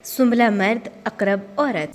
सुंबला मर्द, अकरब औरत।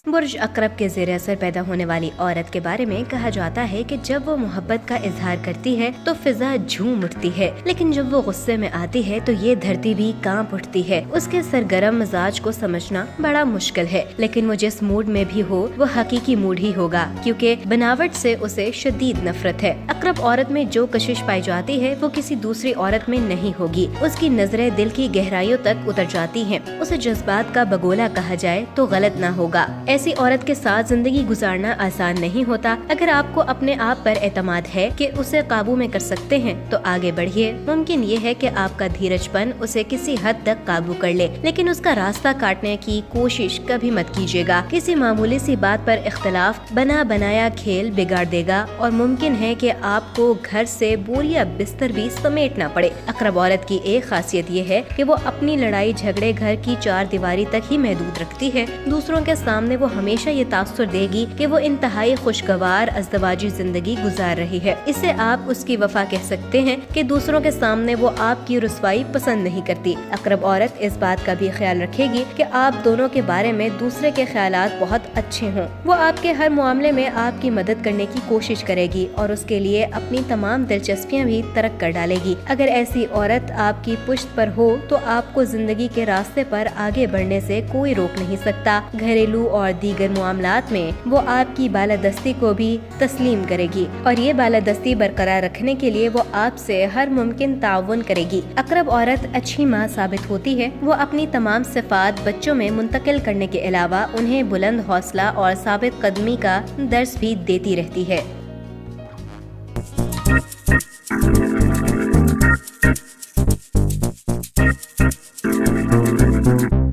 बुर्ज अकरब के ज़ेर असर पैदा होने वाली औरत के बारे में कहा जाता है कि जब वो मोहब्बत का इजहार करती है तो फिजा झूम उठती है, लेकिन जब वो गुस्से में आती है तो ये धरती भी कांप उठती है। उसके सरगर्म मिजाज को समझना बड़ा मुश्किल है, लेकिन वो जिस मूड में भी हो वो हकीकी मूड ही होगा, क्योंकि बनावट से उसे शदीद नफरत है। अकरब औरत में जो कशिश पाई जाती है वो किसी दूसरी औरत में नहीं होगी। उसकी नजरें दिल की गहराइयों तक उतर जाती हैं। उसे जज्बात का बगोला कहा जाए तो गलत ना होगा। ऐसी औरत के साथ जिंदगी गुजारना आसान नहीं होता। अगर आपको अपने आप पर एतमाद है कि उसे काबू में कर सकते हैं तो आगे बढ़िए। मुमकिन ये है कि आपका धीरजपन उसे किसी हद तक काबू कर ले, लेकिन उसका रास्ता काटने की कोशिश कभी मत कीजिएगा। किसी मामूली सी बात पर इख्तलाफ बना बनाया खेल बिगाड़ देगा और मुमकिन है कि आपको घर से बोरिया बिस्तर भी समेटना पड़े। अकरब औरत की एक खासियत ये है कि वो अपनी लड़ाई झगड़े घर की चार दीवारी तक ही महदूद रखती है। दूसरों के सामने वो हमेशा ये तासुर देगी कि वो इंतहाई खुशगवार अज़दवाजी जिंदगी गुजार रही है। इससे आप उसकी वफा कह सकते हैं कि दूसरों के सामने वो आपकी रुसवाई पसंद नहीं करती। अकरब औरत इस बात का भी ख्याल रखेगी कि आप दोनों के बारे में दूसरे के ख्यालात बहुत अच्छे हों। वो आपके हर मामले में आपकी मदद करने की कोशिश करेगी और उसके लिए अपनी तमाम दिलचस्पियाँ भी तर्क कर डालेगी। अगर ऐसी औरत आपकी पुश्त पर हो तो आपको जिंदगी के रास्ते पर आगे बढ़ने से कोई रोक नहीं सकता। घरेलू और दीगर मामलात में वो आपकी बालादस्ती को भी तस्लीम करेगी और ये बालादस्ती बरकरार रखने के लिए वो आपसे हर मुमकिन ताउन करेगी। अकरब औरत अच्छी माँ साबित होती है। वो अपनी तमाम सिफात बच्चों में मुंतकिल करने के अलावा उन्हें बुलंद हौसला और साबित कदमी का दर्स भी देती रहती है।